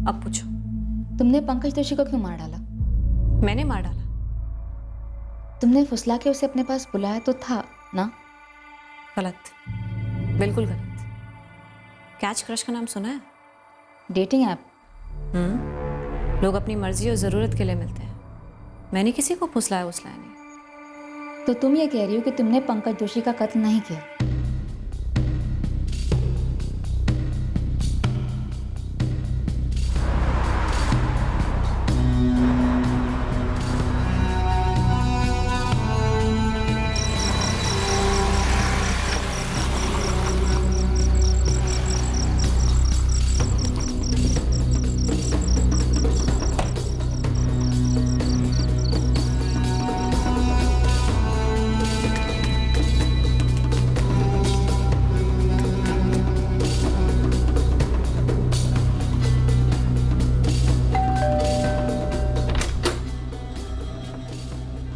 अब पूछो। तुमने पंकज जोशी को क्यों मार डाला? मैंने मार डाला? तुमने फुसला के उसे अपने पास बुलाया तो था ना? गलत, बिल्कुल गलत। कैच क्रश का नाम सुना है? Dating app? लोग अपनी मर्जी और ज़रूरत के लिए मिलते हैं। मैंने किसी को फुसलाया उसलाया नहीं। तो तुम ये कह रही हो कि तुमने पंकज जोशी का कत्ल नहीं किया?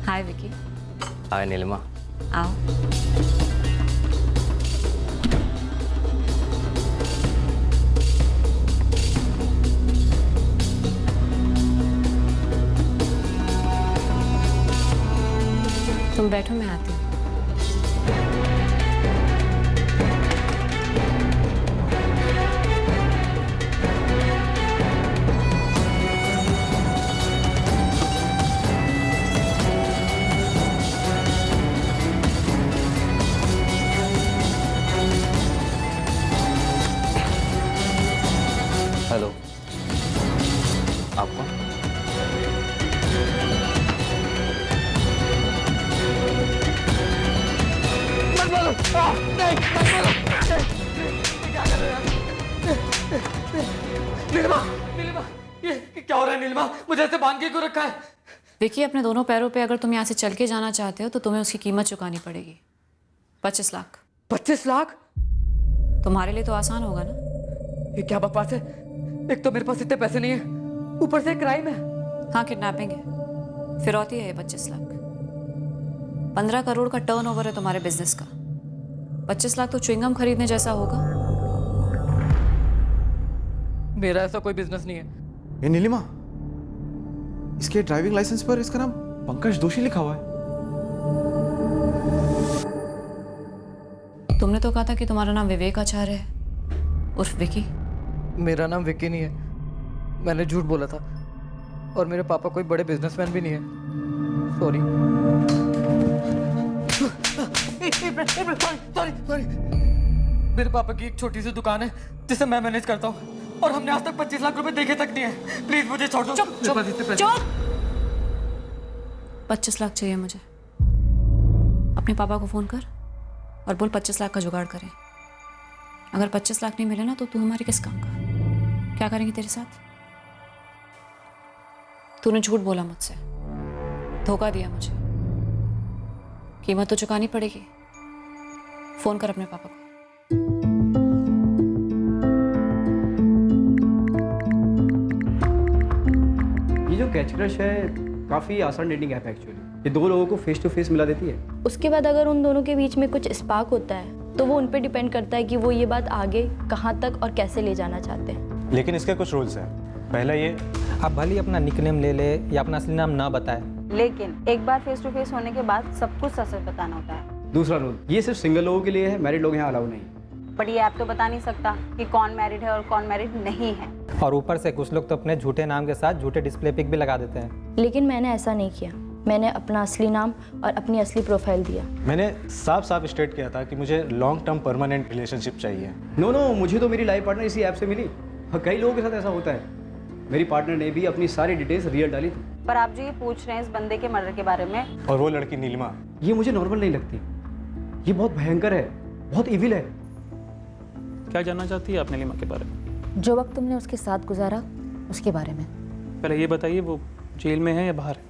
हाय विकी। हाय नीलिमा। आओ। तुम बैठो, मैं आती हूँ। हेलो, आप कौन? नीलिमा, नीलिमा, ये क्या हो रहा है नीलिमा? मुझे ऐसे बांध के क्यों रखा है? विकी, अपने दोनों पैरों पे अगर तुम यहाँ से चल के जाना चाहते हो तो तुम्हें उसकी कीमत चुकानी पड़ेगी। 25 लाख। 25 लाख? तुम्हारे लिए तो आसान होगा ना? ये क्या बकवास है? एक तो मेरे पास इतने पैसे नहीं है, ऊपर से क्राइम है। हाँ, किडनैपिंग है, फिरौती है ये 25 लाख। 15 करोड़ का टर्नओवर है तुम्हारे बिजनेस का। 25 लाख तो च्युइंगम खरीदने जैसा होगा। मेरा ऐसा कोई बिजनेस नहीं है। ये नीलिमा, इसके ड्राइविंग लाइसेंस पर इसका नाम पंकज जोशी लिखा हुआ है। तुमने तो कहा था कि तुम्हारा नाम विवेक आचार्य है, उर्फ विकी। मेरा नाम विक्की नहीं है, मैंने झूठ बोला था। और मेरे पापा कोई बड़े बिजनेसमैन भी नहीं है। Sorry sorry sorry. मेरे पापा की एक छोटी सी दुकान है जिसे मैं मैनेज करता हूँ, और हमने आज तक 25 लाख रुपए देखे तक नहीं है। प्लीज मुझे छोड़ दो। चुप मेरे चुप पास इतने पैसे- चुप। 25 लाख चाहिए मुझे। अपने पापा को फोन कर और बोल 25 लाख का जुगाड़ करें। अगर 25 लाख नहीं मिले ना तो तू हमारे किस काम का? क्या करेंगे तेरे साथ? तूने झूठ बोला मुझसे, धोखा दिया मुझे, कीमत तो चुकानी पड़ेगी। फोन कर अपने पापा को। ये जो कैच क्रश है काफ़ी आसान डेटिंग ऐप है एक्चुअली। ये दो लोगों को फेस टू फेस मिला देती है। उसके बाद अगर उन दोनों के बीच में कुछ स्पार्क होता है तो वो उन पे डिपेंड करता है कि वो ये बात आगे कहाँ तक और कैसे ले जाना चाहते हैं। लेकिन इसके कुछ रूल्स हैं। पहला ये, आप भले ही अपना निकनेम ले ले या अपना असली नाम ना बताए, लेकिन एक बार फेस टू फेस होने के बाद सब कुछ सच बताना होता है। दूसरा रूल, ये सिर्फ सिंगल लोगों के लिए है, मैरिड लोग यहाँ अलाउ नहीं। बट ये ऐप तो बता नहीं सकता कि कौन मैरिड है और कौन मैरिड नहीं है। और ऊपर से कुछ लोग तो अपने झूठे नाम के साथ झूठे डिस्प्ले पिक भी लगा देते हैं। लेकिन मैंने ऐसा नहीं किया। मैंने अपना असली नाम और अपनी असली प्रोफाइल दिया। मैंने साफ साफ स्टेट किया था कि मुझे लॉन्ग टर्म परमानेंट रिलेशनशिप चाहिए। नो, मुझे तो मेरी लाइफ पार्टनर इसी ऐप से मिली। हाँ, कई लोगों के साथ ऐसा होता है। मेरी पार्टनर ने भी अपनी सारी डिटेल्स रियल डाली थी। पर आप जो ये पूछ रहे हैं इस बंदे के मर्डर के बारे में, और वो लड़की नीलिमा, ये मुझे नॉर्मल नहीं लगती। ये बहुत भयंकर है, बहुत इविल है। क्या जानना चाहती है आप नीलिमा के बारे में? जो वक्त तुमने उसके साथ गुजारा उसके बारे में। पहले ये बताइए, वो जेल में है या बाहर है?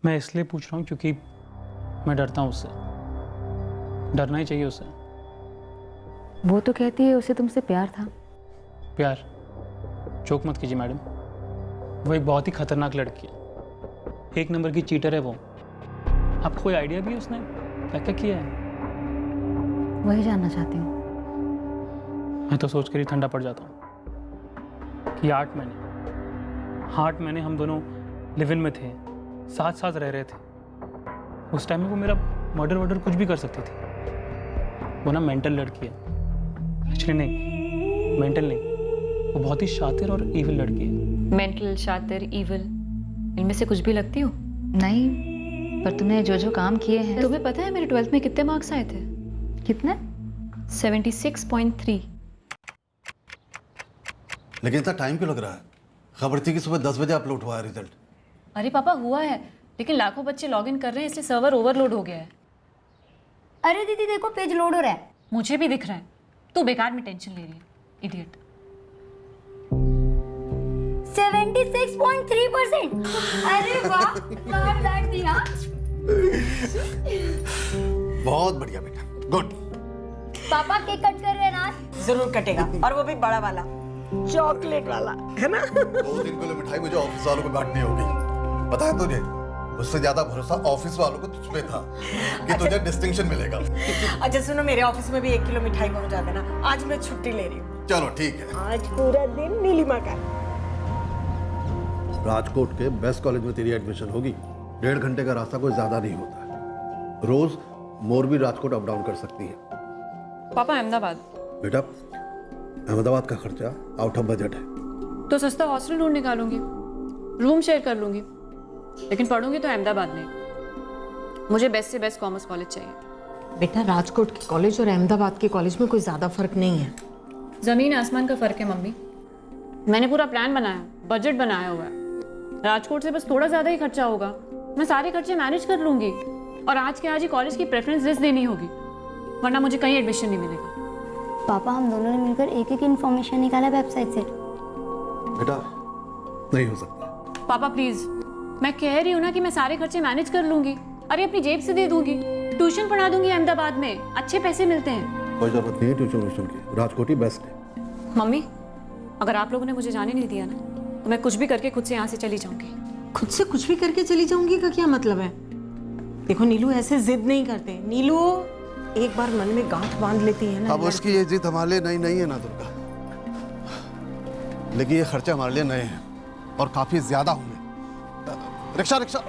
मैं इसलिए पूछ रहा हूँ क्योंकि मैं डरता हूँ उससे। डरना ही चाहिए उससे। वो तो कहती है उसे तुमसे प्यार था। प्यार? जोक मत कीजिए मैडम, वो एक बहुत ही खतरनाक लड़की है। एक नंबर की चीटर है वो। आपको कोई आइडिया भी है उसने क्या क्या किया है? वही जानना चाहती हूँ। मैं तो सोच कर ही ठंडा पड़ जाता हूँ कि 8 महीने हार्ट मैंने हम दोनों लिव इन में थे, साथ साथ रह रहे थे। उस टाइम में वो मेरा मर्डर कुछ भी कर सकती थी। वो ना मेंटल लड़की है, एक्चुअली नहीं, मेंटल नहीं, वो बहुत ही शातिर और इविल लड़की है। मेंटल, शातिर, इविल, इनमें से कुछ भी लगती हो? नहीं, पर तुमने जो जो काम किए हैं। तुम्हें पता है मेरे 12th में कितने मार्क्स आए थे? कितने? 76.3। लेकिन इतना टाइम क्यों लग रहा है? खबर थी कि सुबह 10 बजे अपलोड हुआ है रिजल्ट। अरे पापा हुआ है, लेकिन लाखों बच्चे लॉगिन कर रहे हैं, इसलिए सर्वर ओवरलोड हो गया है। अरे दीदी देखो, पेज लोड हो रहा है। मुझे भी दिख रहा है, तू बेकार में टेंशन ले रही है, इडियट। 76.3%। अरे वाह, कहाँ बैठ दिया? बहुत बढ़िया बेटा, गुड। पापा केक कट कर रहे हैं ना? जरूर कटेगा, और वो भी बड़ा वाला, चॉकलेट वाला, है ना? 2-3 किलो मिठाई मुझे ऑफिस वालों को बांटनी होगी। पता है तुझे, उससे ज्यादा भरोसा ऑफिस वालों को तुझ पे था कि तुझे डिस्टिंक्शन मिलेगा। अच्छा सुनो, मेरे ऑफिस में भी 1 किलो मिठाई पहुंचा देना। आज मैं छुट्टी ले रही हूँ। चलो ठीक है। आज पूरा दिन नीलिमा का। राजकोट के बेस्ट कॉलेज में तेरी एडमिशन होगी। 1.5 घंटे का रास्ता कोई ज्यादा नहीं होता है। रोज मोरबी राजकोट अप डाउन कर सकती है। पापा अहमदाबाद। बेटा, अहमदाबाद का खर्चा आउट ऑफ बजट है। तो सस्ता हॉस्टल ढूंढ निकालूंगी, रूम शेयर कर लूंगी, लेकिन पढ़ूंगी तो अहमदाबाद में। मुझे बेस्ट से बेस्ट कॉमर्स कॉलेज चाहिए। बेटा, राजकोट के कॉलेज और अहमदाबाद के कॉलेज में कोई ज्यादा फर्क नहीं है। जमीन आसमान का फर्क है मम्मी। मैंने पूरा प्लान बनाया, बजट बनाया हुआ है। राजकोट से बस थोड़ा ज्यादा ही खर्चा होगा, मैं सारे खर्चे मैनेज कर लूंगी। और आज के आज ही कॉलेज की प्रेफरेंस लिस्ट देनी होगी, वरना मुझे कहीं एडमिशन नहीं मिलेगा। पापा, हम दोनों ने मिलकर एक इन्फॉर्मेशन निकाला वेबसाइट से। बेटा, नहीं हो सकता। पापा प्लीज, मैं कह रही हूँ ना कि मैं सारे खर्चे मैनेज कर लूंगी। अरे अपनी जेब से दे दूंगी, ट्यूशन पढ़ा दूंगी अहमदाबाद में, अच्छे पैसे मिलते हैं। कोई जरूरत नहीं है ट्यूशन की, राजकोट ही बेस्ट है। मम्मी, अगर आप लोगों ने मुझे जाने नहीं दिया ना, तो मैं कुछ भी करके खुद से यहाँ से चली जाऊंगी। खुद से कुछ भी करके चली जाऊंगी का क्या मतलब है? देखो नीलू, ऐसे जिद नहीं करते। नीलू एक बार मन में गांठ बांध लेती है ना। अब उसकी ये जिद हमारे लिए नई नहीं है ना दुर्गा, लेकिन ये खर्चे हमारे लिए नए हैं और काफी ज्यादा होंगे। Rickshaw rickshaw.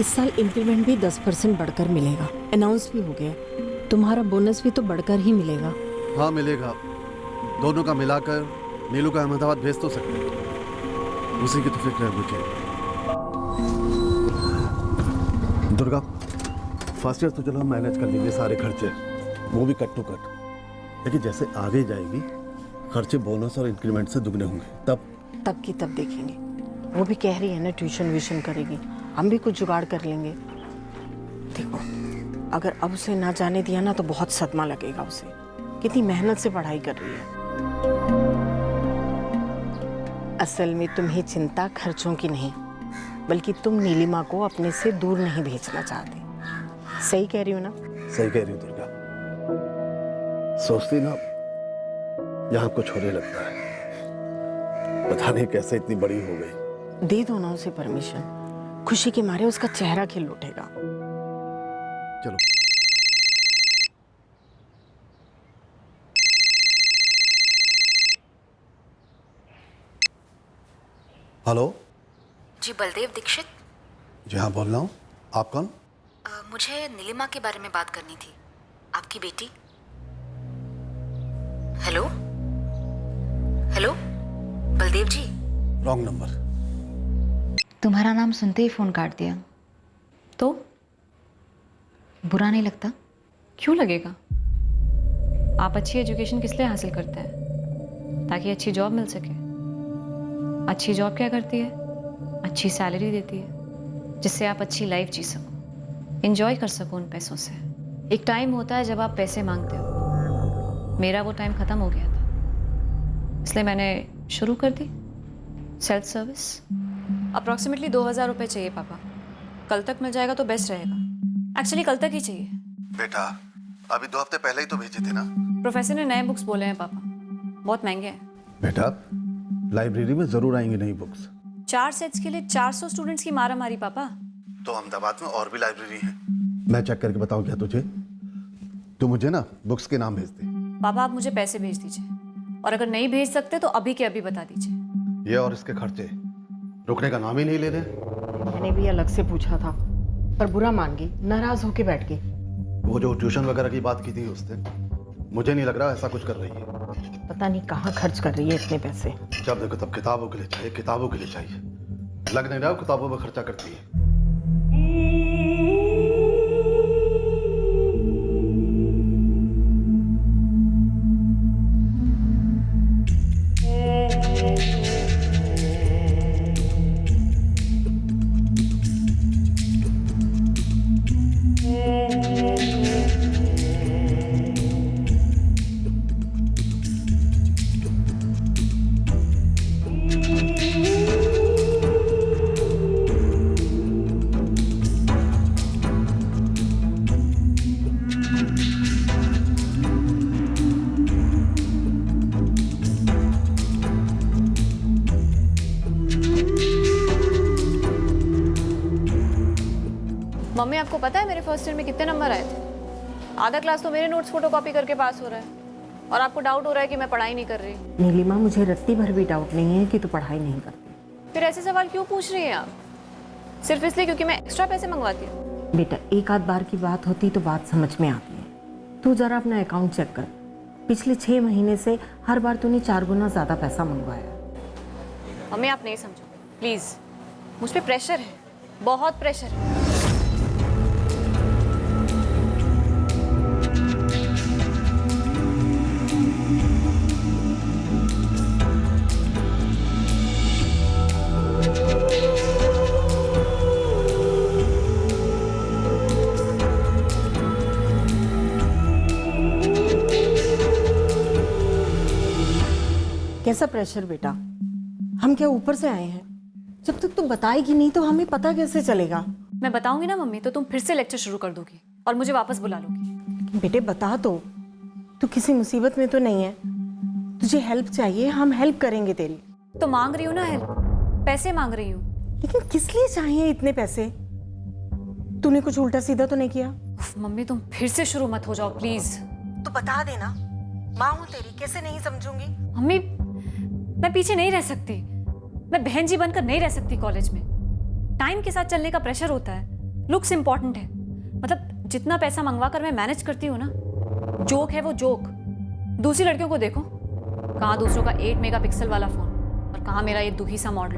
इस साल इंक्रीमेंट भी 10% बढ़कर मिलेगा, अनाउंस भी हो गया। तुम्हारा बोनस भी तो बढ़कर ही मिलेगा। हाँ मिलेगा, दोनों का मिलाकर नीलू का अहमदाबाद भेज तो सकते हैं, उसी की तो फिक्र है मुझे। दुर्गा, फर्स्ट ईयर तो चलो हम मैनेज कर लेंगे सारे खर्चे, वो भी कट टू कट। लेकिन जैसे आगे जाएगी खर्चे बोनस और इंक्रीमेंट से दुगने होंगे, तब की तब देखेंगे। वो भी कह रही है ना ट्यूशन व्यूशन करेगी, हम भी कुछ जुगाड़ कर लेंगे। देखो, अगर अब उसे ना जाने दिया ना तो बहुत सदमा लगेगा उसे। कितनी मेहनत से पढ़ाई कर रही है। असल में तुम्हें चिंता खर्चों की नहीं, बल्कि तुम नीलिमा को अपने से दूर नहीं भेजना चाहते। सही कह रही हो ना? सही कह रही हो दुर्गा। सोचती ना यहाँ कुछ होने लगता है, पता नहीं कैसे इतनी बड़ी हो गई। दे दो ना उसे परमिशन, खुशी के मारे उसका चेहरा खिल उठेगा। चलो। हेलो जी, बलदेव दीक्षित। जी हाँ, बोल रहा हूँ। आप कौन? मुझे नीलिमा के बारे में बात करनी थी, आपकी बेटी। Hello hello, Baldev ji. Wrong number. तुम्हारा नाम सुनते ही फ़ोन काट दिया। तो बुरा नहीं लगता? क्यों लगेगा? आप अच्छी एजुकेशन किस लिए हासिल करते हैं? ताकि अच्छी जॉब मिल सके। अच्छी जॉब क्या करती है? अच्छी सैलरी देती है, जिससे आप अच्छी लाइफ जी सको, एंजॉय कर सको उन पैसों से। एक टाइम होता है जब आप पैसे मांगते हो, मेरा वो टाइम ख़त्म हो गया था, इसलिए मैंने शुरू कर दी सेल्फ सर्विस। अप्रॉक्सीमेटली 2000 रुपये चाहिए पापा, कल तक मिल जाएगा तो बेस्ट रहेगा। एक्चुअली कल तक ही चाहिए। बेटा, अभी 2 हफ्ते पहले ही तो भेजे थे ना। प्रोफेसर ने नए बुक्स बोले हैं पापा, बहुत महंगे हैं। बेटा, लाइब्रेरी में जरूर आएंगी नई बुक्स। 4 सेट्स के लिए 400 स्टूडेंट्स की मारा मारी पापा। तो अहमदाबाद में और भी लाइब्रेरी है, मैं चेक करके बताऊं क्या तुझे? तू मुझे ना बुक्स के नाम भेज दे। पापा आप मुझे पैसे भेज दीजिए, और अगर नहीं भेज सकते तो अभी के अभी बता दीजिए। ये और इसके खर्चे रुकने का नाम ही नहीं ले रहे। मैंने भी अलग से पूछा था पर बुरा मान गई, नाराज होके बैठ गई। वो जो ट्यूशन वगैरह की बात की थी उसने, मुझे नहीं लग रहा ऐसा कुछ कर रही है। पता नहीं कहाँ खर्च कर रही है इतने पैसे। जब देखो तब किताबों के लिए चाहिए, किताबों के लिए चाहिए। लग नहीं रहा किताबों में खर्चा करती है। मम्मी आपको पता है मेरे फर्स्ट ईयर में कितने नंबर आए थे? आधा क्लास तो मेरे नोट्स फोटोकॉपी करके पास हो रहा है और आपको डाउट हो रहा है कि मैं पढ़ाई नहीं कर रही। नीलिमा, मुझे रत्ती भर भी डाउट नहीं है कि तू पढ़ाई नहीं करती। फिर ऐसे सवाल क्यों पूछ रही हैं आप? सिर्फ इसलिए क्योंकि मैं एक्स्ट्रा पैसे मंगवाती हूँ? बेटा, एक आध बार की बात होती तो बात समझ में आती है। तू जरा अपना अकाउंट चेक कर। पिछले 6 महीने से हर बार तूने 4 गुना ज्यादा पैसा मंगवाया। मम्मी आप नहीं समझोगे प्लीज, मुझ पे प्रेशर है, बहुत प्रेशर है। कैसा प्रेशर बेटा? हम क्या ऊपर से आए हैं? जब तक तुम बताएगी नहीं तो हमें पता कैसे चलेगा? मैं बताऊंगी ना मम्मी तो तुम फिर से लेक्चर शुरू कर दोगी और मुझे वापस बुला लोगी। बेटे बता तो, तू किसी मुसीबत में तो नहीं है? तुझे हेल्प चाहिए, हम हेल्प करेंगे तेरी। तो मांग रही हूँ ना हेल्प, पैसे मांग रही हूँ। लेकिन किस लिए चाहिए इतने पैसे? तूने कुछ उल्टा सीधा तो नहीं किया? मम्मी तुम फिर से शुरू मत हो जाओ प्लीज। तो बता देना, माँ हूँ तेरी, कैसे नहीं समझूंगी? मम्मी मैं पीछे नहीं रह सकती, मैं बहन जी बनकर नहीं रह सकती। कॉलेज में टाइम के साथ चलने का प्रेशर होता है, लुक्स इंपॉर्टेंट है। मतलब जितना पैसा मंगवा कर मैं मैनेज करती हूँ ना, जोक है वो जोक। दूसरी लड़कियों को देखो, कहाँ दूसरों का 8 मेगापिक्सल वाला फोन और कहाँ मेरा ये दुखी सा मॉडल।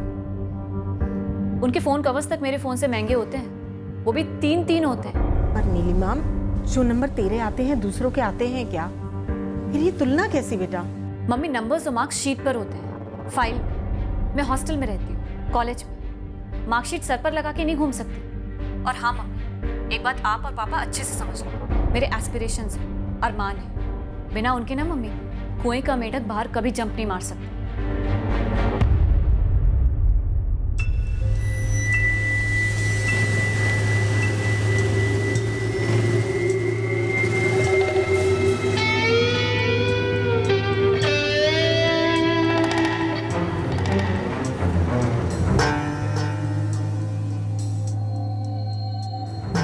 उनके फोन कवर्स तक मेरे फोन से महंगे होते हैं, वो भी 3 होते हैं। पर नीलिमा, जो नंबर तेरे आते हैं दूसरों के आते हैं क्या? फिर ये तुलना कैसी बेटा? मम्मी नंबर्स तो मार्क्स शीट पर होते हैं, फाइल। मैं हॉस्टल में रहती हूँ, कॉलेज में मार्कशीट सर पर लगा के नहीं घूम सकती। और हाँ मम्मी, एक बात आप और पापा अच्छे से समझ लो, मेरे एस्पिरेशंस हैं, अरमान है। बिना उनके ना मम्मी, कुएं का मेढक बाहर कभी जंप नहीं मार सकता।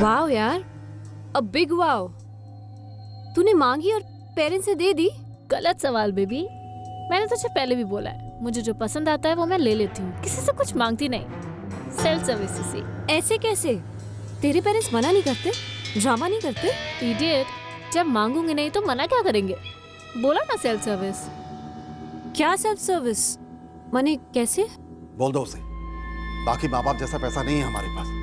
वाओ यार, अ बिग वाओ। तूने मांगी और पेरेंट्स से दे दी? गलत सवाल बेबी, मैंने तुझे पहले भी बोला है, मुझे जो पसंद आता है वो मैं ले लेती हूँ, किसी से कुछ मांगती नहीं। सेल्फ सर्विस से। ऐसे कैसे? तेरे पेरेंट्स मना नहीं करते? ड्रामा नहीं करते? इडियट, जब मांगूंगी नहीं तो मना क्या करेंगे? बोला ना सेल्फ सर्विस। क्या सेल्फ सर्विस? माने कैसे? बोल दो उसे, बाकी माँ बाप जैसा पैसा नहीं है हमारे पास।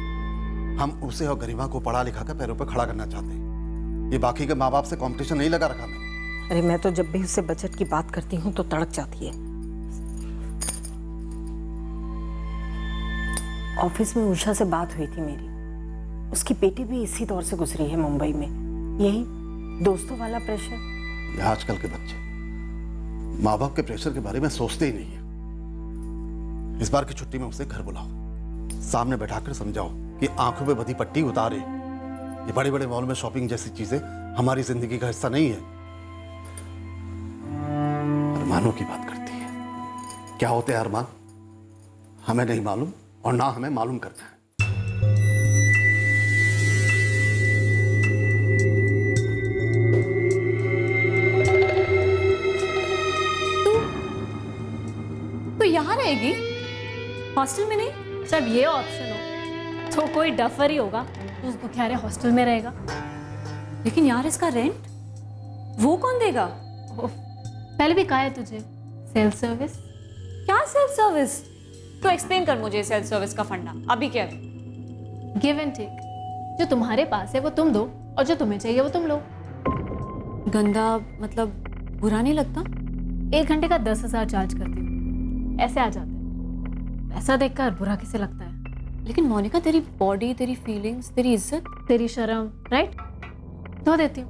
हम उसे और गरिमा को पढ़ा लिखा कर पैरों पर खड़ा करना चाहते हैं। ये बाकी के माँ बाप से कंपटीशन नहीं लगा रखा मैंने। अरे मैं तो जब भी उससे बजट की बात करती हूँ तो तड़क जाती है। ऑफिस में उषा से बात हुई थी मेरी, उसकी बेटी भी इसी दौर से गुजरी है मुंबई में। यही दोस्तों वाला प्रेशर। ये आजकल के बच्चे माँ बाप के प्रेशर के बारे में सोचते ही नहीं है। इस बार की छुट्टी में उसे घर बुलाओ, सामने बैठाकर समझाओ कि आंखों पे बधी पट्टी उतारे। ये बड़े बड़े मॉल में शॉपिंग जैसी चीजें हमारी जिंदगी का हिस्सा नहीं है। अरमानों की बात करती है, क्या होते हैं अरमान हमें नहीं मालूम और ना हमें मालूम करना है। तू यहाँ रहेगी? हॉस्टल में नहीं? जब ये ऑप्शन हो तो कोई डफर ही होगा उस दुखियारे हॉस्टल में रहेगा। लेकिन यार इसका रेंट वो कौन देगा? पहले भी कहा है तुझे, सेल्फ सर्विस। क्या सेल्फ सर्विस? तो एक्सप्लेन कर मुझे सेल्फ सर्विस का फंडा अभी क्या है? Give and take. जो तुम्हारे पास है वो तुम दो और जो तुम्हें चाहिए वो तुम लो। गंदा मतलब बुरा नहीं लगता? 1 घंटे का 10,000 चार्ज करती हूँ, ऐसे आ जाते हैं। पैसा देखकर बुरा किसे लगता है? लेकिन मोनिका तेरी बॉडी, तेरी फीलिंग्स, तेरी इज्जत, तेरी शर्म, राइट? धो देती हूँ।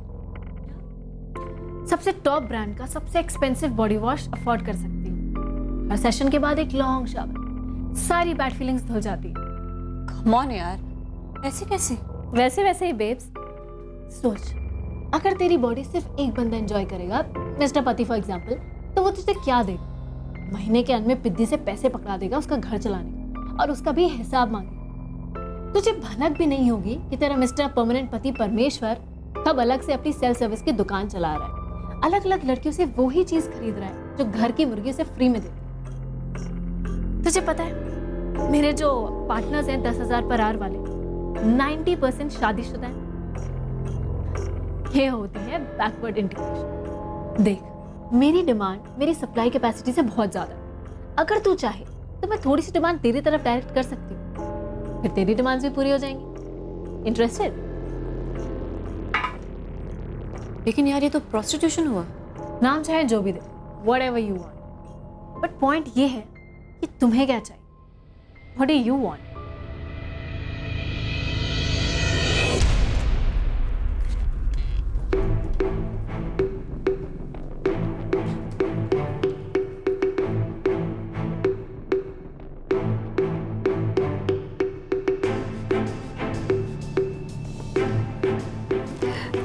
सबसे टॉप ब्रांड का सबसे एक्सपेंसिव बॉडी वॉश अफोर्ड कर सकती हूँ। हर सेशन के बाद एक लॉन्ग शावर, सारी बैड फीलिंग्स धुल जाती है। कम ऑन यार, ऐसे कैसे? वैसे वैसे ही बेब्स। सोच, अगर तेरी बॉडी सिर्फ एक बंदा एंजॉय करेगा, मिस्टर पति फॉर एग्जांपल, तो वो तुझे क्या देगा? महीने के अंत में पिद्दी से पैसे पकड़ा देगा उसका घर चलाने, और उसका भी हिसाब मांगे। तुझे भनक भी नहीं होगी कि तेरा मिस्टर परमानेंट पति परमेश्वर कब अलग से अपनी सेल्फ सर्विस की दुकान चला रहा है, अलग अलग लड़कियों से वही चीज खरीद रहा है जो घर की मुर्गी से फ्री में देती है। तुझे पता है मेरे जो पार्टनर्स हैं 10,000 पर आवर वाले, 90% शादीशुदा हैं। ये होती है बैकवर्ड इंटीग्रेशन। देख, मेरी डिमांड मेरी सप्लाई कैपेसिटी से बहुत ज्यादा है। अगर तू चाहे तो मैं थोड़ी सी डिमांड तेरी तरफ डायरेक्ट कर सकती हूँ, फिर तेरी डिमांड्स भी पूरी हो जाएंगी। इंटरेस्टेड? लेकिन यार ये तो प्रोस्टिट्यूशन हुआ। नाम चाहे जो भी दे, whatever you want, but point ये है कि तुम्हें क्या चाहिए। What do you want?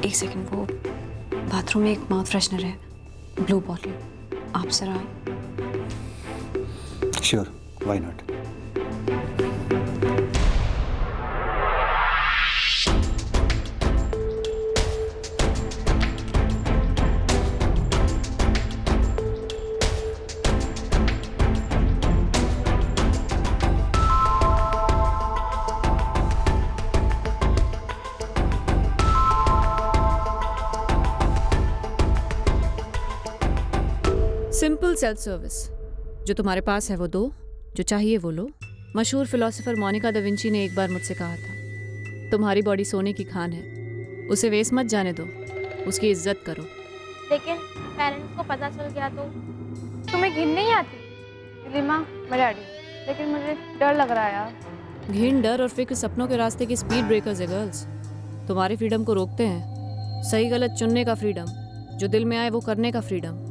एक सेकंड, वो बाथरूम में एक माउथ फ्रेशनर है, ब्लू बॉटल, आप जरा। Sure, why not. Simple self service. जो तुम्हारे पास है वो दो, जो चाहिए वो लो। मशहूर फिलोसोफर मोनिका दा विंची ने एक बार मुझसे कहा था, तुम्हारी बॉडी सोने की खान है, उसे वेस्ट मत जाने दो, उसकी इज्जत करो। लेकिन पेरेंट्स को पता चल गया तो? तुम्हें घिन नहीं आती? नीलिमा, मैं डैडी, लेकिन मुझे डर लग रहा है यार। घिन, डर और फिक्र सपनों के रास्ते की स्पीड ब्रेकर्स है गर्ल्स। तुम्हारे फ्रीडम को रोकते हैं। सही गलत चुनने का फ्रीडम, जो दिल में आए वो करने का फ्रीडम।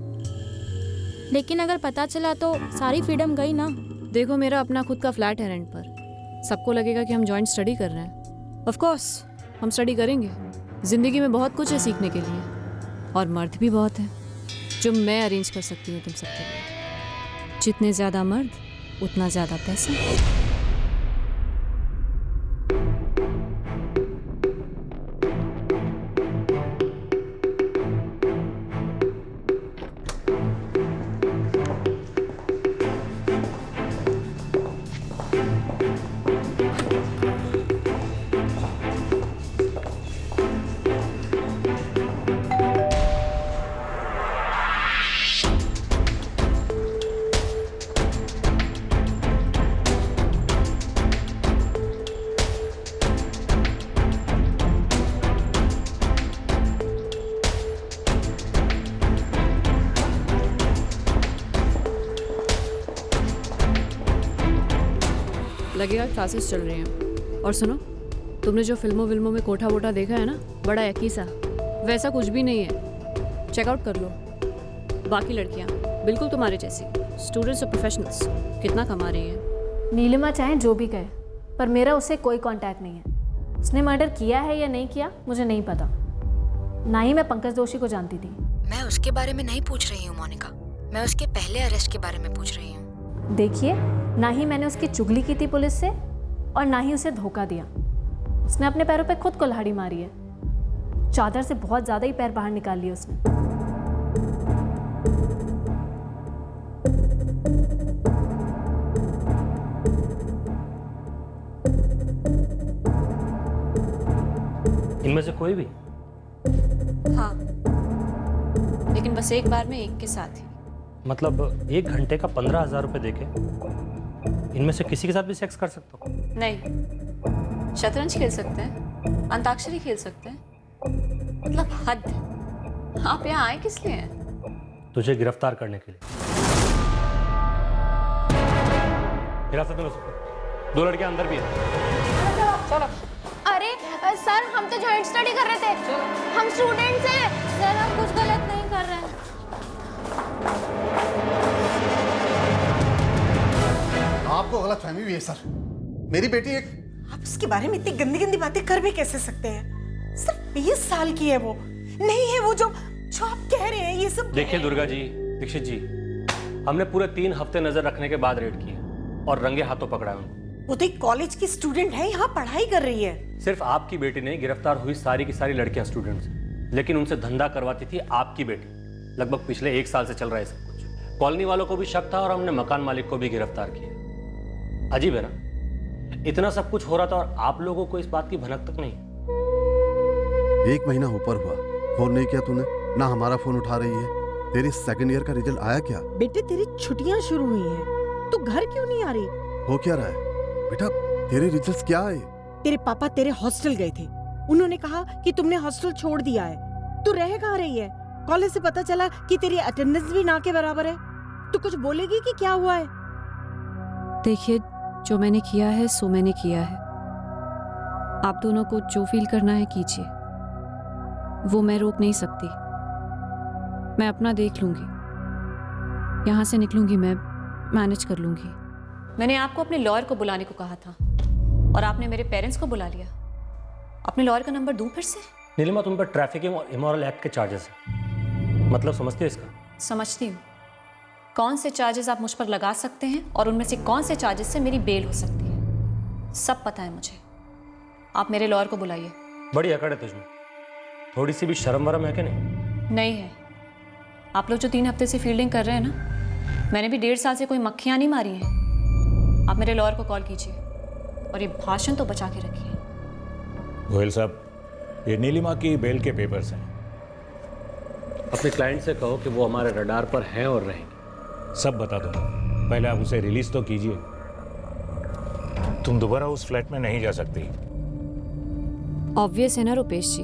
लेकिन अगर पता चला तो सारी फ्रीडम गई ना। देखो, मेरा अपना खुद का फ्लैट है रेंट पर। सबको लगेगा कि हम जॉइंट स्टडी कर रहे हैं। ऑफ कोर्स हम स्टडी करेंगे। ज़िंदगी में बहुत कुछ है सीखने के लिए, और मर्द भी बहुत हैं जो मैं अरेंज कर सकती हूँ तुम सबके लिए। जितने ज़्यादा मर्द उतना ज़्यादा पैसा। लगेगा क्लासेस चल रही हैं। और सुनो, तुमने जो फिल्मों में कोठा वोटा देखा है ना, बड़ा यकी सा, वैसा कुछ भी नहीं है। चेकआउट कर लो। बाकी लड़कियां बिल्कुल तुम्हारे जैसी, स्टूडेंट्स और प्रोफेशनल्स, कितना कमा रही हैं। नीलिमा चाहे जो भी कहे, पर मेरा उससे कोई कांटेक्ट नहीं है। उसने मर्डर किया है या नहीं किया मुझे नहीं पता, ना ही मैं पंकज दोषी को जानती थी। मैं उसके बारे में नहीं पूछ रही हूँ मोनिका, मैं उसके पहले अरेस्ट के बारे में पूछ रही हूँ। देखिए, ना ही मैंने उसकी चुगली की थी पुलिस से, और ना ही उसे धोखा दिया। उसने अपने पैरों पे खुद कुल्हाड़ी मारी है। चादर से बहुत ज़्यादा ही पैर बाहर निकाल लिए उसने। इनमें से कोई भी? हाँ, लेकिन बस एक बार में एक के साथ ही। मतलब 1 घंटे का 15,000 रुपये देके इनमें से किसी के साथ भी सेक्स कर सकते हो? नहीं, शतरंज खेल सकते हैं, अंताक्षरी खेल सकते हैं, मतलब हद है। आप यहाँ आए किस लिए हैं? तुझे गिरफ्तार करने के लिए। हिरासत में लो सबको। 2 लड़के अंदर भी हैं। चलो। अरे सर, हम तो जॉइंट स्टडी कर रहे थे। हम स्टूडेंट्स हैं। सर, हम कुछ गलत नहीं कर रहे हैं। आपको गलतफहमी हुई है सर। मेरी बेटी एक... आप उसके बारे में इतनी गंदी गंदी बातें कर भी कैसे सकते हैं? सिर्फ 20 साल की है वो, नहीं है वो जो आप कह रहे हैं ये सब। देखिए दुर्गा जी, दीक्षित जी, हमने पूरे 3 हफ्ते नजर रखने के बाद रेड किए और रंगे हाथों पकड़ा उनको। वो तो एक कॉलेज की स्टूडेंट है, यहाँ पढ़ाई कर रही है। सिर्फ आपकी बेटी नहीं, गिरफ्तार हुई सारी की सारी लड़कियां स्टूडेंट्स हैं, लेकिन उनसे धंधा करवाती थी आपकी बेटी। लगभग पिछले 1 साल से चल रहा है सब कुछ। कॉलोनी वालों को भी शक था और हमने मकान मालिक को भी गिरफ्तार किया। अजीब है ना, इतना सब कुछ हो रहा था और आप लोगों को इस बात की भनक तक नहीं। 1 महीना ऊपर हुआ, फोन नहीं किया तूने, ना हमारा फोन उठा रही है। तेरी सेकंड ईयर का रिजल्ट आया क्या? बेटे तेरी छुट्टियां शुरू हुई हैं, तू घर क्यों नहीं आ रही? हो क्या रहा है बेटा? तेरे रिजल्ट्स क्या आए? तेरे पापा तेरे हॉस्टल गए थे, उन्होंने कहा कि तुमने हॉस्टल छोड़ दिया है। तू रह कहाँ रही है? कॉलेज से पता चला कि तेरी अटेंडेंस भी ना के बराबर है। तू कुछ बोलेगी कि क्या हुआ है? देखिए, जो मैंने किया है सो मैंने किया है। आप दोनों को जो फील करना है कीजिए, वो मैं रोक नहीं सकती। मैं अपना देख लूंगी, यहाँ से निकलूंगी, मैं मैनेज कर लूंगी। मैंने आपको अपने लॉयर को बुलाने को कहा था और आपने मेरे पेरेंट्स को बुला लिया। अपने लॉयर का नंबर दूं फिर से? नीलिमा, तुम पर ट्रैफिकिंग और इमोरल एक्ट के चार्जेस हैं, मतलब समझती हो इसका? समझती हूँ। कौन से चार्जेस आप मुझ पर लगा सकते हैं और उनमें से कौन से चार्जेस से मेरी बेल हो सकती है, सब पता है मुझे। आप मेरे लॉयर को बुलाइए। बड़ी अकड़ है तुझमें, थोड़ी सी भी शर्म वरम है कि नहीं? नहीं है। आप लोग जो 3 हफ्ते से फील्डिंग कर रहे हैं ना, मैंने भी 1.5 साल से कोई मक्खियाँ नहीं मारी हैं। आप मेरे लॉयर को कॉल कीजिए और ये भाषण तो बचा के रखिए। गोयल साहब, ये नीलिमा की बेल के पेपर्स हैं। अपने क्लाइंट से कहो कि वो हमारे रडार पर हैं और रहेंगे। सब बता दो, पहले आप उसे रिलीज तो कीजिए। तुम दोबारा उस फ्लैट में नहीं जा सकती। ऑब्वियस है ना रुपेश जी,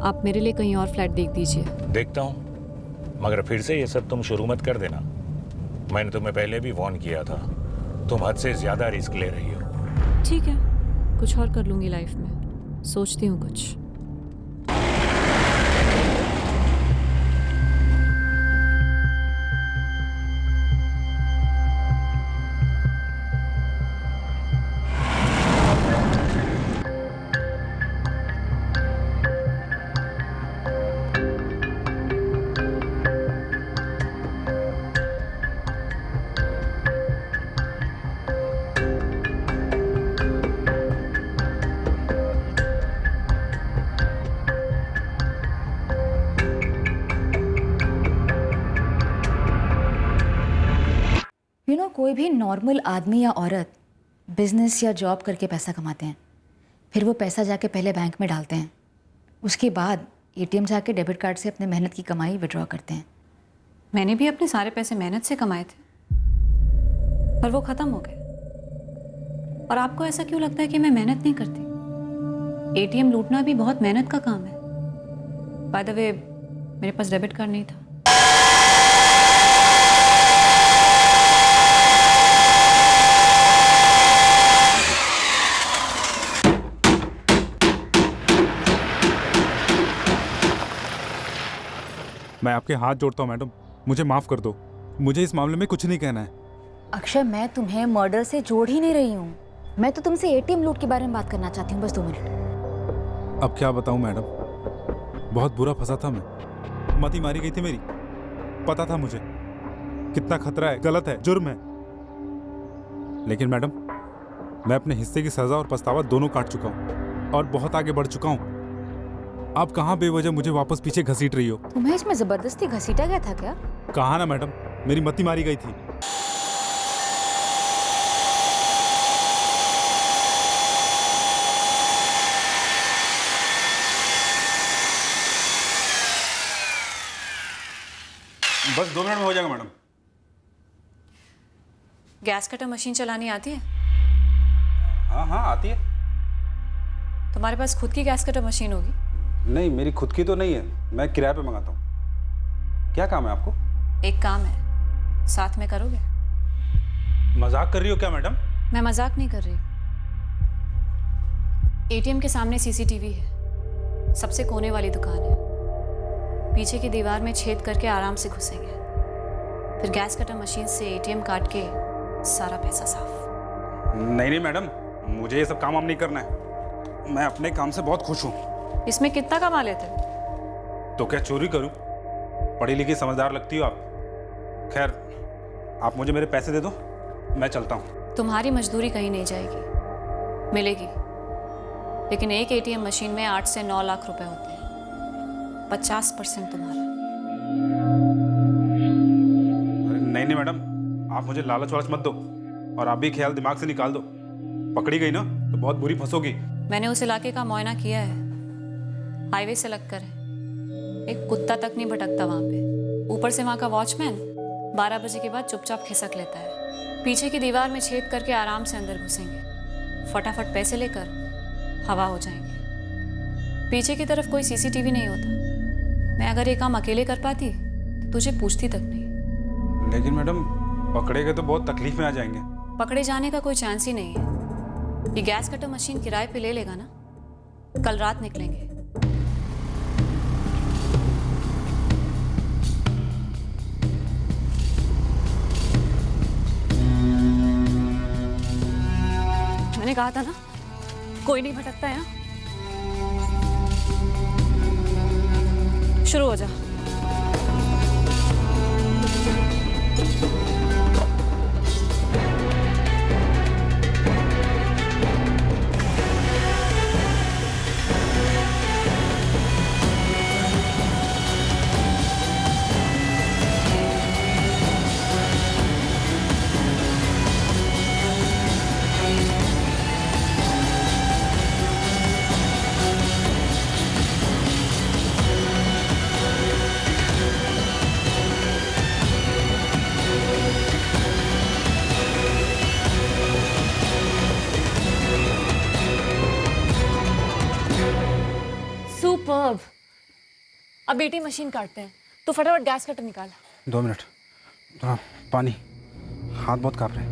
आप मेरे लिए कहीं और फ्लैट देख दीजिए। देखता हूँ, मगर फिर से ये सब तुम शुरू मत कर देना। मैंने तुम्हें पहले भी वार्न किया था, तुम हद से ज्यादा रिस्क ले रही हो। ठीक है, कुछ और कर लूंगी लाइफ में, सोचती हूँ कुछ। कोई भी नॉर्मल आदमी या औरत बिजनेस या जॉब करके पैसा कमाते हैं, फिर वो पैसा जाके पहले बैंक में डालते हैं, उसके बाद एटीएम जाके डेबिट कार्ड से अपने मेहनत की कमाई विड्रॉ करते हैं। मैंने भी अपने सारे पैसे मेहनत से कमाए थे, पर वो ख़त्म हो गए। और आपको ऐसा क्यों लगता है कि मैं मेहनत नहीं करती? एटीएम लूटना भी बहुत मेहनत का काम है। बाय द वे, मेरे पास डेबिट कार्ड नहीं था। मैं आपके हाथ जोड़ता हूँ मैडम, मुझे माफ़ कर दो, मुझे इस मामले में कुछ नहीं कहना है। अक्षय, मैं तुम्हें मर्डर से जोड़ ही नहीं रही हूँ, मैं तो तुमसे एटीएम लूट के बारे में बात करना चाहती हूँ, बस 2 मिनट। अब क्या बताऊँ मैडम, बहुत बुरा फंसा था मैं, मती मारी गई थी मेरी, पता था मुझे कितना खतरा है, गलत है, जुर्म है, लेकिन मैडम मैं अपने हिस्से की सज़ा और पछतावा दोनों काट चुका हूँ और बहुत आगे बढ़ चुका हूँ। आप कहाँ बेवजह मुझे वापस पीछे घसीट रही हो? तुम्हें इसमें जबरदस्ती घसीटा गया था क्या? कहा ना मैडम, मेरी मती मारी गई थी। बस 2 मिनट में हो जाएगा मैडम। गैस कटर मशीन चलानी आती है? हाँ हाँ आती है। तुम्हारे पास खुद की गैस कटर मशीन होगी? नहीं, मेरी खुद की तो नहीं है, मैं किराए पे मंगाता हूँ। क्या काम है आपको? एक काम है, साथ में करोगे? मजाक कर रही हो क्या मैडम? मैं मजाक नहीं कर रही। एटीएम के सामने सीसीटीवी है, सबसे कोने वाली दुकान है। पीछे की दीवार में छेद करके आराम से घुसेंगे, फिर गैस कटर मशीन से एटीएम काट के सारा पैसा साफ। नहीं मैडम, मुझे ये सब काम नहीं करना है। मैं अपने काम से बहुत खुश हूँ। इसमें कितना कमा लेते हो? तो क्या चोरी करूँ? पढ़ी लिखी समझदार लगती हो आप। खैर, आप मुझे मेरे पैसे दे दो, मैं चलता हूँ। तुम्हारी मजदूरी कहीं नहीं जाएगी, मिलेगी। लेकिन एक एटीएम मशीन में 8 से 9 लाख रुपए होते हैं। 50% तुम्हारा। नहीं मैडम, आप मुझे लालच वालच मत दो, और आप भी ख्याल दिमाग से निकाल दो। पकड़ी गई ना तो बहुत बुरी फंसोगी। मैंने उस इलाके का मुआयना किया है, हाईवे से लगकर है। एक कुत्ता तक नहीं भटकता वहां पे। ऊपर से वहां का वॉचमैन 12 बजे के बाद चुपचाप खिसक लेता है। पीछे की दीवार में छेद करके आराम से अंदर घुसेंगे, फटाफट पैसे लेकर हवा हो जाएंगे। पीछे की तरफ कोई सीसीटीवी नहीं होता। मैं अगर ये काम अकेले कर पाती तो तुझे पूछती तक नहीं। लेकिन मैडम, पकड़े गए तो बहुत तकलीफ में आ जाएंगे। पकड़े जाने का कोई चांस ही नहीं है। ये गैस कटर मशीन किराए पे ले लेगा ना, कल रात निकलेंगे। मैंने कहा था ना, कोई नहीं भटकता है। शुरू हो जा। सुपर्ब। अब एटीएम मशीन काटते हैं, तो फटाफट गैस कटर निकाल। 2 मिनट, थोड़ा पानी, हाथ बहुत कांप रहे हैं।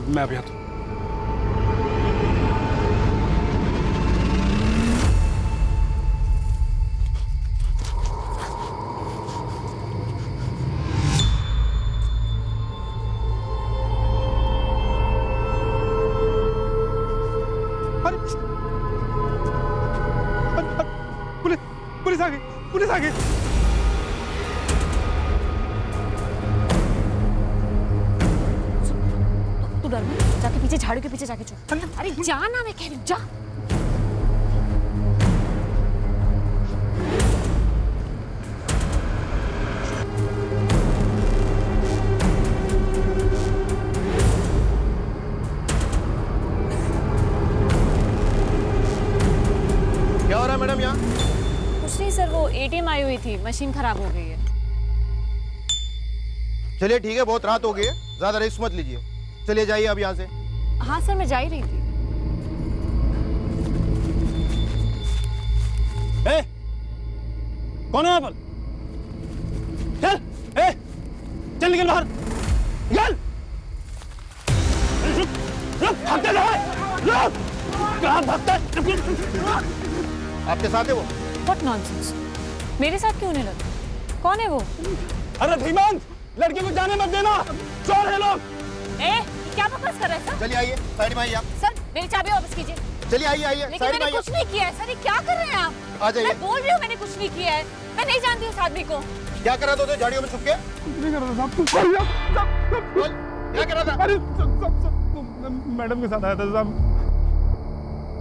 मैं अभी आता हूँ। पुलिस आ गई, पुलिस आ गई। तू डर मत, जाके पीछे झाड़ू के पीछे जाके छुप। अरे जा ना, मैं कह रही हूँ जा। क्या हो रहा है मैडम यहाँ? कुछ नहीं सर, वो एटीएम आई हुई थी, मशीन खराब हो गई है। चलिए ठीक है, बहुत रात हो गई है, ज्यादा रिस्क मत लीजिए। चलिए जाइए अब यहाँ से। हाँ सर, मैं जा ही रही थी। ए, कौन है यहाँ पर? चल, चल निकल बाहर, निकल। रुक, भागते रहो, कहाँ भागता है? आपके साथ है वो? What nonsense? मेरे साथ क्यों नहीं लगा? कौन है वो? अरे धीमान, लड़के को जाने मत देना, चोर है लोग। क्या बकवास कर रहे हैं सर? चलिए आइए, साइड में आइए आप। सर मेरी चाबी वापस कीजिए। चलिए आइए आइए, लेकिन साइड में मैंने आइए। कुछ नहीं किया है सर, ये क्या कर रहे हैं आप? आ जाइए। मैं बोल रही हूँ मैंने कुछ नहीं किया है, मैं नहीं जानती उस आदमी को। क्या कर रहा था झाड़ियों में छुप के? नहीं कर रहा था। क्या कर रहा था? अरे मैडम के साथ आया था साहब।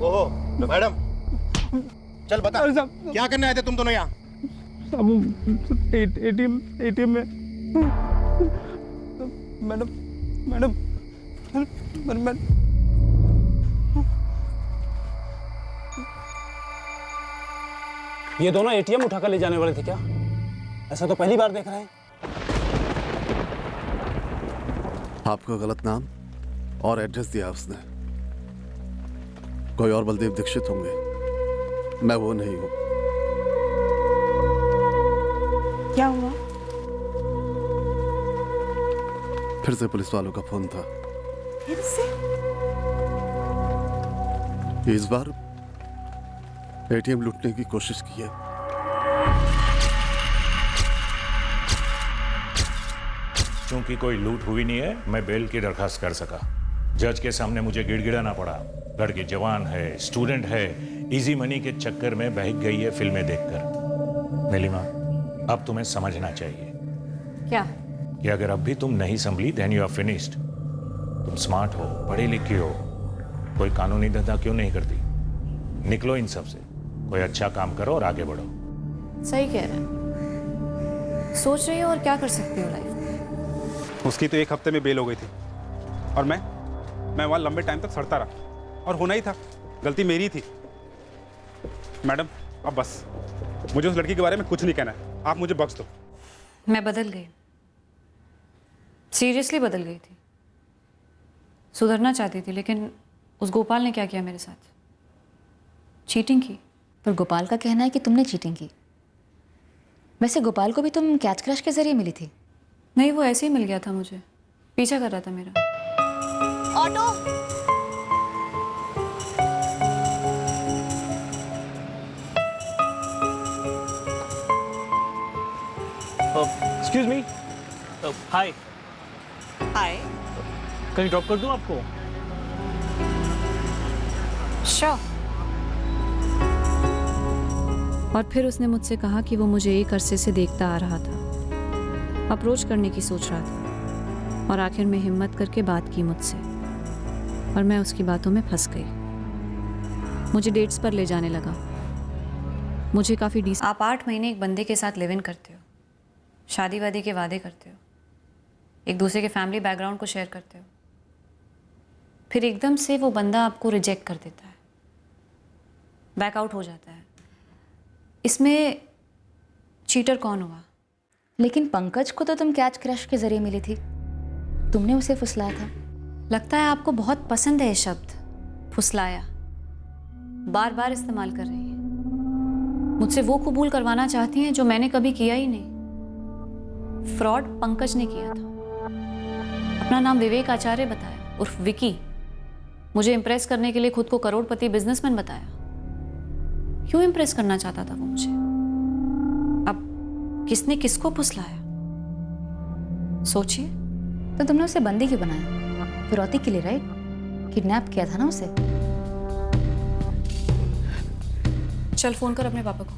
ओहो मैडम, चल बता क्या करने आए थे तुम दोनों यहाँ? एटीएम में मैडम ये दोनों एटीएम उठाकर ले जाने वाले थे क्या? ऐसा तो पहली बार देख रहे हैं। आपको गलत नाम और एड्रेस दिया उसने। कोई और बलदेव दीक्षित होंगे, मैं वो नहीं हूं। क्या हुआ? फिर से पुलिस वालों का फोन था। फिर से? इस बार एटीएम लूटने की कोशिश की है। क्योंकि कोई लूट हुई नहीं है, मैं बेल की दरखास्त कर सका। जज के सामने मुझे गिड़गिड़ाना पड़ा। लड़की जवान है, स्टूडेंट है, इजी मनी के चक्कर में बहक गई है फिल्में देखकर। नीलिमा, अब तुम्हें समझना चाहिए क्या? कि अगर अब भी तुम नहीं संभली, देन यू आर फिनिश्ड। तुम स्मार्ट हो, पढ़ी लिखी हो, कोई कानूनी धंधा क्यों नहीं करती? निकलो इन सब से, कोई अच्छा काम करो और आगे बढ़ो। सही कह रहे हैं। सोच रही हो और क्या कर सकती हो लाइफ में? उसकी तो 1 हफ्ते में बेल हो गई थी और मैं वहाँ लंबे टाइम तक सड़ता रहा, और होना ही था, गलती मेरी थी। मैडम अब बस, मुझे उस लड़की के बारे में कुछ नहीं कहना है, आप मुझे बख्श दो। मैं बदल गई, सीरियसली बदल गई थी। सुधरना चाहती थी, लेकिन उस गोपाल ने क्या किया मेरे साथ? चीटिंग की। पर गोपाल का कहना है कि तुमने चीटिंग की। वैसे गोपाल को भी तुम कैच क्रश के जरिए मिली थी? नहीं, वो ऐसे ही मिल गया था मुझे, पीछा कर रहा था मेरा। Auto. Excuse me. Hi. Hi. कहीं ड्रॉप कर दूं आपको? श्योर। और फिर उसने मुझसे कहा कि वो मुझे एक अरसे से देखता आ रहा था, अप्रोच करने की सोच रहा था, और आखिर में हिम्मत करके बात की मुझसे, और मैं उसकी बातों में फंस गई। मुझे डेट्स पर ले जाने लगा। मुझे काफ़ी आप 8 महीने एक बंदे के साथ लिव इन करते हो, शादी वादी के वादे करते हो, एक दूसरे के फैमिली बैकग्राउंड को शेयर करते हो, फिर एकदम से वो बंदा आपको रिजेक्ट कर देता है, बैकआउट हो जाता है। इसमें चीटर कौन हुआ? लेकिन पंकज को तो तुम कैच क्रश के जरिए मिली थी, तुमने उसे फुसलाया था। लगता है आपको बहुत पसंद है ये शब्द, फुसलाया। बार बार इस्तेमाल कर रही हैं। मुझसे वो कबूल करवाना चाहती हैं जो मैंने कभी किया ही नहीं। फ्रॉड पंकज ने किया था। अपना नाम विवेक आचार्य बताया, उर्फ विकी। मुझे इंप्रेस करने के लिए खुद को करोड़पति बिजनेसमैन बताया। क्यों इंप्रेस करना चाहता था वो मुझे? अब किसने किसको फुसलाया? सोचिए। तो तुमने उसे बंदी क्यों बनाया? फिरौती के लिए, राइट? किडनैप किया था ना उसे। चल फोन कर अपने पापा को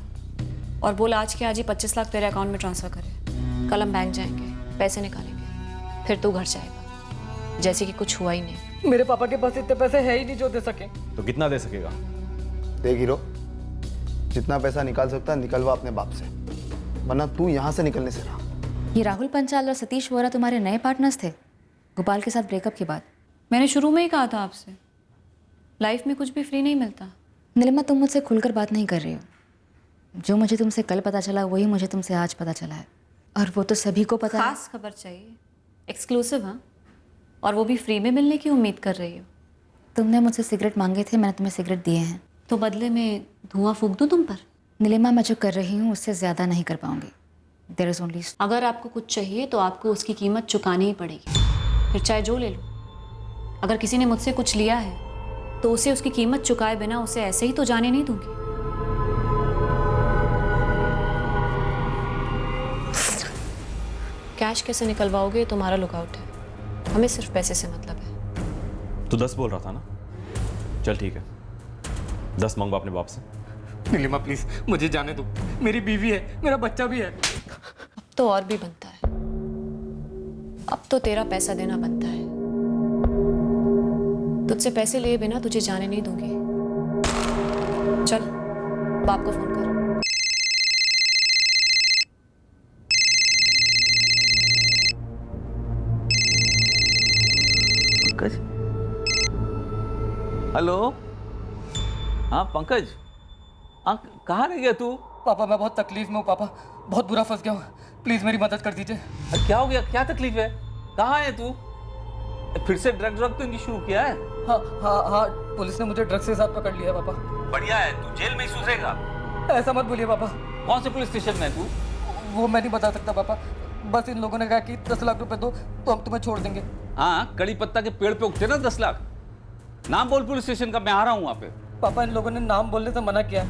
और बोल आज के आज ही 25 लाख तेरे अकाउंट में ट्रांसफर करे। कल हम बैंक जाएंगे, पैसे निकालेंगे, फिर तू घर जाएगा जैसे कि कुछ हुआ ही नहीं। मेरे पापा के पास इतने पैसे है ही नहीं जो दे सके। तो कितना दे सकेगा? देख हीरो, जितना पैसा निकाल सकता निकलवा अपने बाप से, वरना तू यहाँ से निकलने से रहा। ये राहुल पंचाल और सतीश वोरा तुम्हारे नए पार्टनर्स थे गोपाल के साथ ब्रेकअप के बाद? मैंने शुरू में ही कहा था आपसे, लाइफ में कुछ भी फ्री नहीं मिलता। नीलिमा, तुम मुझसे खुलकर बात नहीं कर रही हो। जो मुझे तुमसे कल पता चला वही मुझे तुमसे आज पता चला है, और वो तो सभी को पता है। खास खबर चाहिए, एक्सक्लूसिव। हाँ, और वो भी फ्री में मिलने की उम्मीद कर रही हो? तुमने मुझसे सिगरेट मांगे थे, मैंने तुम्हें सिगरेट दिए हैं। तो बदले में धुआं फूंक दूं तुम पर? नीलिमा, मैं जो कर रही हूँ उससे ज़्यादा नहीं कर पाऊंगी। There is only. अगर आपको कुछ चाहिए तो आपको उसकी कीमत चुकानी ही पड़ेगी, फिर चाहे जो ले लो। अगर किसी ने मुझसे कुछ लिया है तो उसे उसकी कीमत चुकाए बिना उसे ऐसे ही तो जाने नहीं दूंगी। कैश कैसे निकलवाओगे तुम्हारा लुकआउट है, हमें सिर्फ पैसे से मतलब है। तो 10 बोल रहा था ना? चल ठीक है, 10 मांगवा अपने बाप से। नीलिमा प्लीज मुझे जाने दो, मेरी बीवी है, मेरा बच्चा भी है। अब तो और भी बनता है, अब तो तेरा पैसा देना बनता है। तुझसे पैसे लिए बिना तुझे जाने नहीं दूंगी। चल बाप को फोन कर। पंकज, हेलो। हाँ पंकज, हाँ कहाँ रह गया तू? पापा मैं बहुत तकलीफ में हूँ पापा, बहुत बुरा फंस गया हूँ, प्लीज मेरी मदद कर दीजिए। अरे क्या हो गया, क्या तकलीफ है, कहाँ है तू? फिर से ड्रग तो नहीं शुरू किया है? हाँ हाँ हाँ, पुलिस ने मुझे ड्रग्स के साथ पकड़ लिया है पापा। बढ़िया है, तू जेल में ही सुधरेगा। ऐसा मत बोलिए पापा। कौन से पुलिस स्टेशन में है तू? वो मैं नहीं बता सकता पापा, बस इन लोगों ने कहा कि 10 लाख रुपए दो तो हम तुम्हें छोड़ देंगे। हाँ, कड़ी पत्ता के पेड़ पे उगते ना 10 लाख। नाम बोल पुलिस स्टेशन का, मैं आ रहा हूँ वहाँ पे। पापा इन लोगों ने नाम बोलने से मना किया है,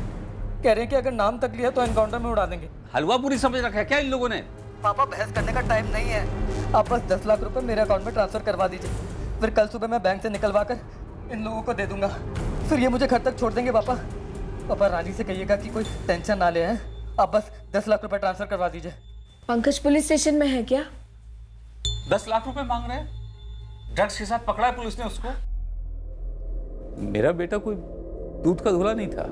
कह रहे हैं कि अगर नाम तक लिया तो एनकाउंटर में उड़ा देंगे। हलवा पूरी समझ रखा है क्या इन लोगों ने? पापा बहस करने का टाइम नहीं है, आप बस 10 लाख रुपए मेरे अकाउंट में ट्रांसफर करवा दीजिए, फिर कल सुबह मैं बैंक से निकलवा कर इन लोगों को दे दूंगा, फिर ये मुझे घर तक छोड़ देंगे। पापा पापा रानी से कहिएगा कि कोई टेंशन ना ले, हैं आप बस 10 लाख रुपए ट्रांसफर करवा दीजिए। पंकज पुलिस स्टेशन में है क्या? 10 लाख रुपए मांग रहे हैं, ड्रग्स के साथ पकड़ा है पुलिस ने उसको। मेरा बेटा कोई दूध का धुला नहीं था,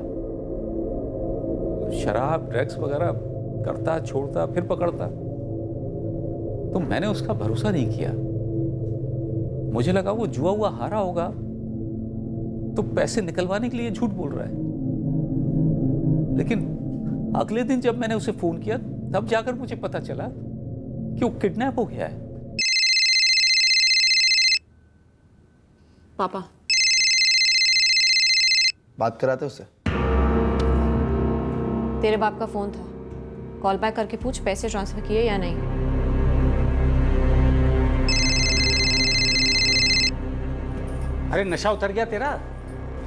शराब ड्रग्स वगैरह करता छोड़ता फिर पकड़ता, तो मैंने उसका भरोसा नहीं किया। मुझे लगा वो जुआ हुआ हारा होगा तो पैसे निकलवाने के लिए झूठ बोल रहा है, लेकिन अगले दिन जब मैंने उसे फोन किया तब जाकर मुझे पता चला कि वो किडनैप हो गया है। पापा बात कराते उससे। तेरे बाप का फोन था, कॉल बैक करके पूछ पैसे ट्रांसफर किए या नहीं। अरे नशा उतर गया तेरा,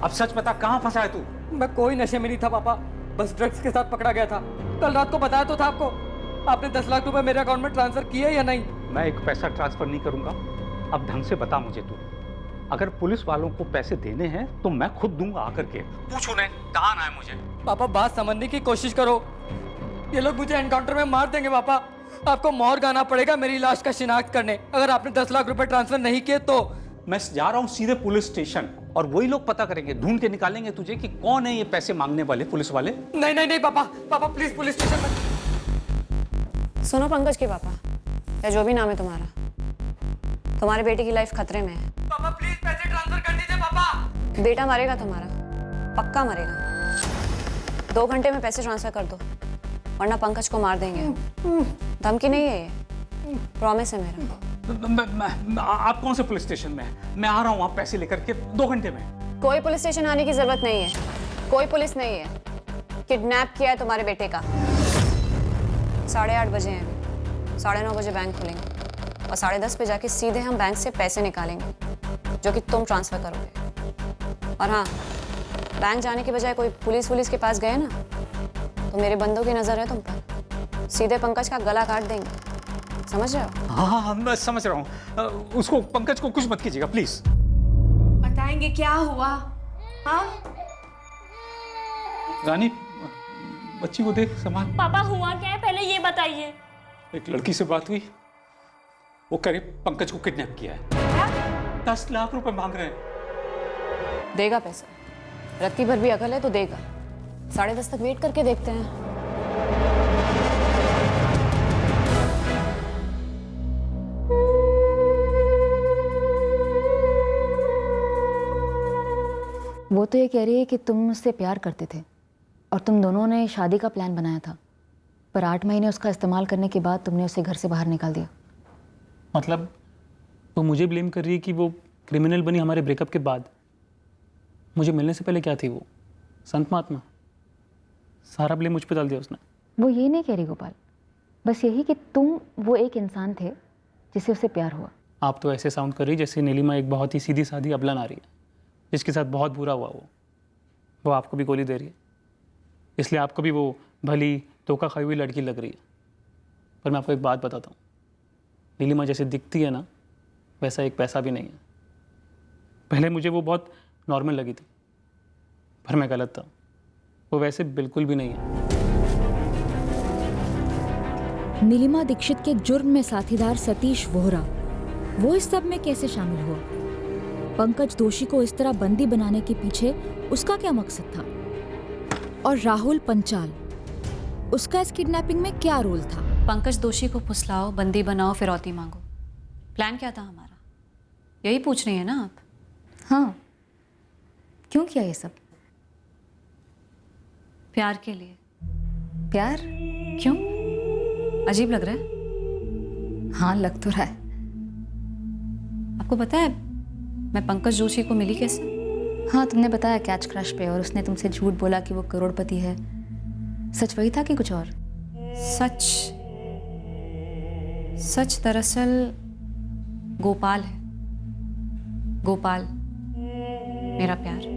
अब सच बता कहाँ फंसा है तू? मैं कोई नशे में नहीं था पापा, बस ड्रग्स के साथ पकड़ा गया था। कल रात को बताया तो था आपको, आपने 10 लाख रुपए मेरे अकाउंट में ट्रांसफर किए या नहीं? मैं एक पैसा ट्रांसफर नहीं करूंगा। अब ढंग से बता मुझे तू, अगर पुलिस वालों को पैसे देने हैं तो मैं खुद दूंगा, आकर के पूछ उन्हें कहाँ आना है मुझे। पापा बात समझने की कोशिश करो, ये लोग मुझे एनकाउंटर में मार देंगे पापा, आपको मोर गाना पड़ेगा मेरी लाश का शिनाख्त करने अगर आपने 10 लाख रुपए ट्रांसफर नहीं किए तो। मैं जा रहा हूँ सीधे पुलिस स्टेशन और वही लोग पता करेंगे, ढूंढ के निकालेंगे तुझे कि कौन है ये पैसे मांगने वाले पुलिस वाले। नहीं नहीं नहीं पापा, पापा प्लीज पुलिस स्टेशन में। सुनो पंकज के पापा, या जो भी नाम है तुम्हारा, तुम्हारे बेटे की लाइफ खतरे में है। पापा प्लीज पैसे ट्रांसफर कर दीजिए पापा। बेटा मरेगा तुम्हारा, पक्का मरेगा। 2 घंटे में पैसे ट्रांसफर कर दो, वरना पंकज को मार देंगे। धमकी नहीं है ये, प्रॉमिस है मेरा। आप कौन से पुलिस स्टेशन में है? मैं आ रहा हूँ, आप पैसे लेकर के 2 घंटे में। कोई पुलिस स्टेशन आने की जरूरत नहीं है, कोई पुलिस नहीं है। किडनैप किया है तुम्हारे बेटे का। 8:30 बजे हैं अभी, 9:30 बजे बैंक खुलेंगे और 10:30 पे जाके सीधे हम बैंक से पैसे निकालेंगे जो कि तुम ट्रांसफर करोगे। और हाँ, बैंक जाने के बजाय कोई पुलिस के पास गए ना तो मेरे बंदों की नजर है तुम पर, सीधे पंकज का गला काट देंगे, समझ रहे हो? हाँ मैं समझ रहा हूँ। उसको पंकज को कुछ मत कीजिएगा प्लीज। बताएंगे क्या हुआ? हाँ रानी, बच्ची को देख संभाल। पापा हुआ क्या है पहले ये बताइए। एक लड़की से बात हुई, वो करे पंकज को किडनैप किया है। 10 लाख रुपए मांग रहे हैं। देगा पैसा, रत्ती भर भी अकल है तो देगा। 10:30 तक वेट करके देखते हैं। वो तो ये कह रही है कि तुम मुझसे प्यार करते थे और तुम दोनों ने शादी का प्लान बनाया था, पर 8 महीने उसका इस्तेमाल करने के बाद तुमने उसे घर से बाहर निकाल दिया। मतलब तो मुझे ब्लेम कर रही है कि वो क्रिमिनल बनी हमारे ब्रेकअप के बाद? मुझे मिलने से पहले क्या थी वो? संत महात्मा? सारा ब्लेम मुझ पर डाल दिया उसने। वो ये नहीं कह रही गोपाल, बस यही कि तुम वो एक इंसान थे जिसे उससे प्यार हुआ। आप तो ऐसे साउंड कर रही जैसे नीलिमा एक बहुत ही सीधी सादी अबला नारी है जिसके साथ बहुत बुरा हुआ। वो आपको भी गोली दे रही है, इसलिए आपको भी वो भली धोखा खाई हुई लड़की लग रही है। पर मैं आपको एक बात बताता हूँ, नीलिमा जैसे दिखती है ना वैसा एक पैसा भी नहीं है। पहले मुझे वो बहुत नॉर्मल लगी थी, पर मैं गलत था, वो वैसे बिल्कुल भी नहीं है। नीलिमा दीक्षित के जुर्म में साथीदार सतीश वोहरा, वो इस सब में कैसे शामिल हुआ? पंकज दोषी को इस तरह बंदी बनाने के पीछे उसका क्या मकसद था? और राहुल पंचाल, उसका इस किडनैपिंग में क्या रोल था? पंकज दोषी को फुसलाओ, बंदी बनाओ, फिरौती मांगो। प्लान क्या था हमारा? यही पूछ रही है ना आप? हाँ, क्यों किया ये सब? प्यार के लिए। प्यार? क्यों? अजीब लग रहा है? हाँ, लग तो रहा है। आपको पता है मैं पंकज जोशी को मिली कैसे? हाँ, तुमने बताया कैच क्रश पे, और उसने तुमसे झूठ बोला कि वो करोड़पति है। सच वही था कि कुछ और? सच दरअसल गोपाल है। गोपाल मेरा प्यार।